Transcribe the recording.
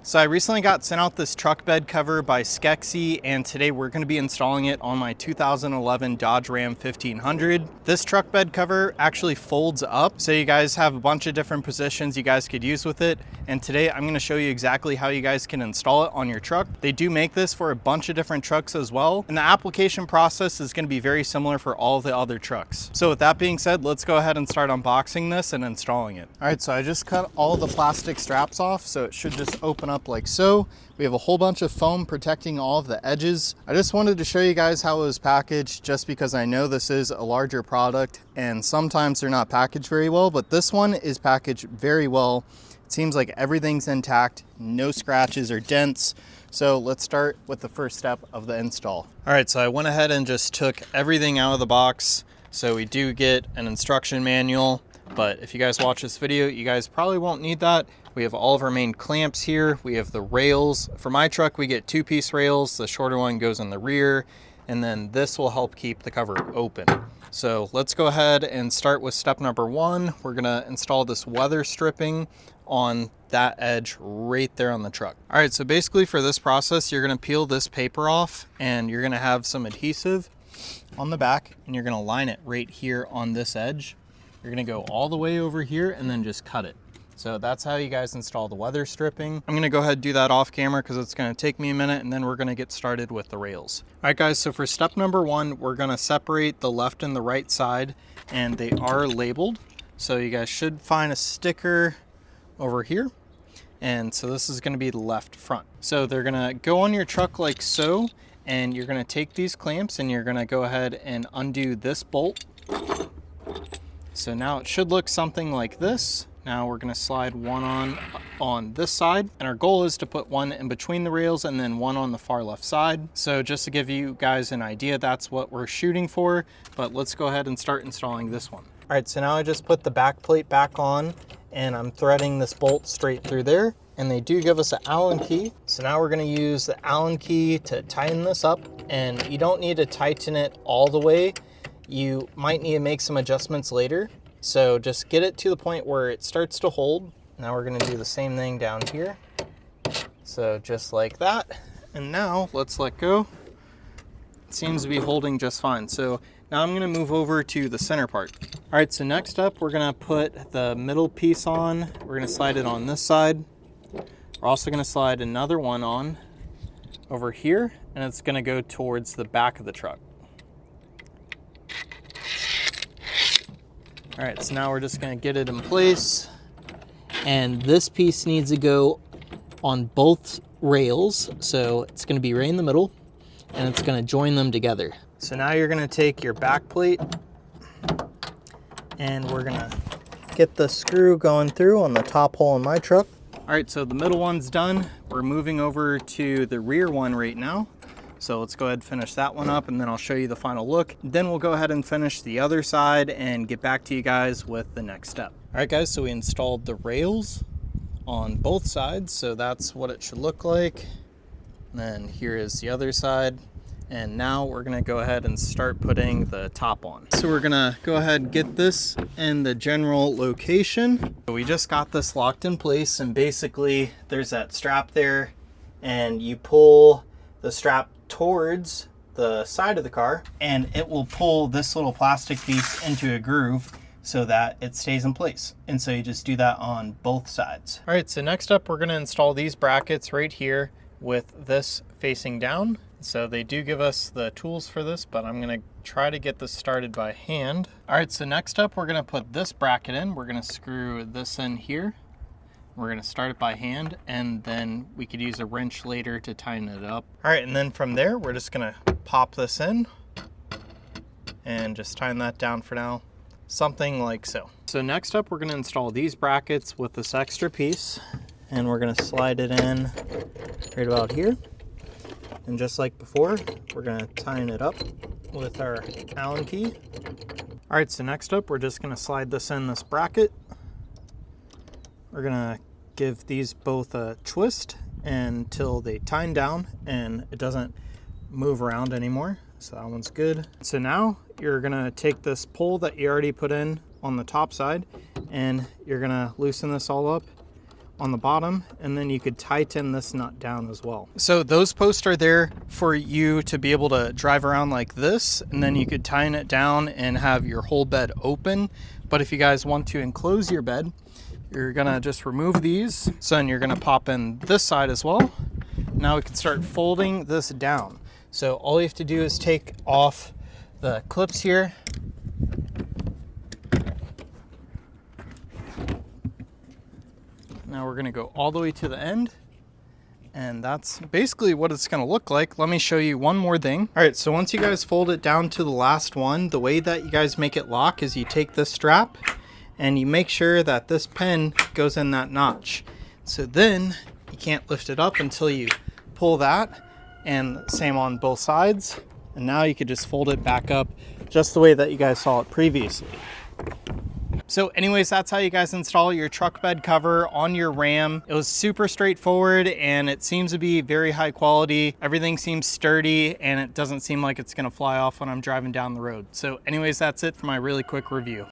So I recently got sent out this truck bed cover by SKEXI, and today we're going to be installing it on my 2011 Dodge Ram 1500. This truck bed cover actually folds up, so you guys have a bunch of different positions you guys could use with it. And today I'm going to show you exactly how you guys can install it on your truck. They do make this for a bunch of different trucks as well, and the application process is going to be very similar for all the other trucks. So with that being said, let's go ahead and start unboxing this and installing it. All right, so I just cut all the plastic straps off, so it should just open up like so. We have a whole bunch of foam protecting all of the edges. I just wanted to show you guys how it was packaged, just because I know this is a larger product and sometimes they're not packaged very well, but this one is packaged very well. It seems like everything's intact, no scratches or dents. So let's start with the first step of the install. All right, so I went ahead and just took everything out of the box. So we do get an instruction manual, but if you guys watch this video, you guys probably won't need that. We have all of our main clamps here. We have the rails. For my truck, we get 2-piece rails. The shorter one goes in the rear, and then this will help keep the cover open. So let's go ahead and start with step number 1. We're gonna install this weather stripping on that edge right there on the truck. All right, so basically for this process, you're gonna peel this paper off and you're gonna have some adhesive on the back, and you're gonna line it right here on this edge. You're gonna go all the way over here and then just cut it. So that's how you guys install the weather stripping. I'm gonna go ahead and do that off camera because it's gonna take me a minute, and then we're gonna get started with the rails. All right guys, so for step number 1, we're gonna separate the left and the right side, and they are labeled. So you guys should find a sticker over here. And so this is gonna be the left front. So they're gonna go on your truck like so, and you're gonna take these clamps and you're gonna go ahead and undo this bolt. So now it should look something like this. Now we're gonna slide one on this side, and our goal is to put one in between the rails and then one on the far left side. So just to give you guys an idea, that's what we're shooting for, but let's go ahead and start installing this one. All right, so now I just put the back plate back on, and I'm threading this bolt straight through there, and they do give us an Allen key. So now we're gonna use the Allen key to tighten this up, and you don't need to tighten it all the way. You might need to make some adjustments later. So just get it to the point where it starts to hold. Now we're gonna do the same thing down here. So just like that. And now let's let go. It seems to be holding just fine. So now I'm gonna move over to the center part. All right, so next up, we're gonna put the middle piece on. We're gonna slide it on this side. We're also gonna slide another one on over here, and it's gonna go towards the back of the truck. All right, so now we're just gonna get it in place. And this piece needs to go on both rails. So it's gonna be right in the middle, and it's gonna join them together. So now you're gonna take your back plate, and we're gonna get the screw going through on the top hole in my truck. All right, so the middle one's done. We're moving over to the rear one right now. So let's go ahead and finish that one up, and then I'll show you the final look. Then we'll go ahead and finish the other side and get back to you guys with the next step. All right guys, so we installed the rails on both sides. So that's what it should look like. And then here is the other side. And now we're gonna go ahead and start putting the top on. So we're gonna go ahead and get this in the general location. So we just got this locked in place, and basically there's that strap there, and you pull the strap towards the side of the car, and it will pull this little plastic piece into a groove so that it stays in place. And so you just do that on both sides. All right, so next up, we're gonna install these brackets right here with this facing down. So they do give us the tools for this, but I'm gonna try to get this started by hand. All right, so next up, we're gonna put this bracket in. We're gonna screw this in here. We're gonna start it by hand, and then we could use a wrench later to tighten it up. All right, and then from there, we're just gonna pop this in and just tighten that down for now, something like so. So next up, we're gonna install these brackets with this extra piece, and we're gonna slide it in right about here. And just like before, we're gonna tighten it up with our Allen key. All right, so next up, we're just gonna slide this in this bracket. We're gonna give these both a twist until they tighten down and it doesn't move around anymore. So that one's good. So now you're gonna take this pole that you already put in on the top side, and you're gonna loosen this all up on the bottom, and then you could tighten this nut down as well. So those posts are there for you to be able to drive around like this, and then you could tighten it down and have your whole bed open. But if you guys want to enclose your bed, you're gonna just remove these. So then you're gonna pop in this side as well. Now we can start folding this down. So all you have to do is take off the clips here. Now we're gonna go all the way to the end, and that's basically what it's gonna look like. Let me show you one more thing. All right, so once you guys fold it down to the last one, the way that you guys make it lock is you take this strap and you make sure that this pin goes in that notch. So then you can't lift it up until you pull that, and same on both sides. And now you could just fold it back up just the way that you guys saw it previously. So anyways, that's how you guys install your truck bed cover on your Ram. It was super straightforward, and it seems to be very high quality. Everything seems sturdy, and it doesn't seem like it's gonna fly off when I'm driving down the road. So anyways, that's it for my really quick review.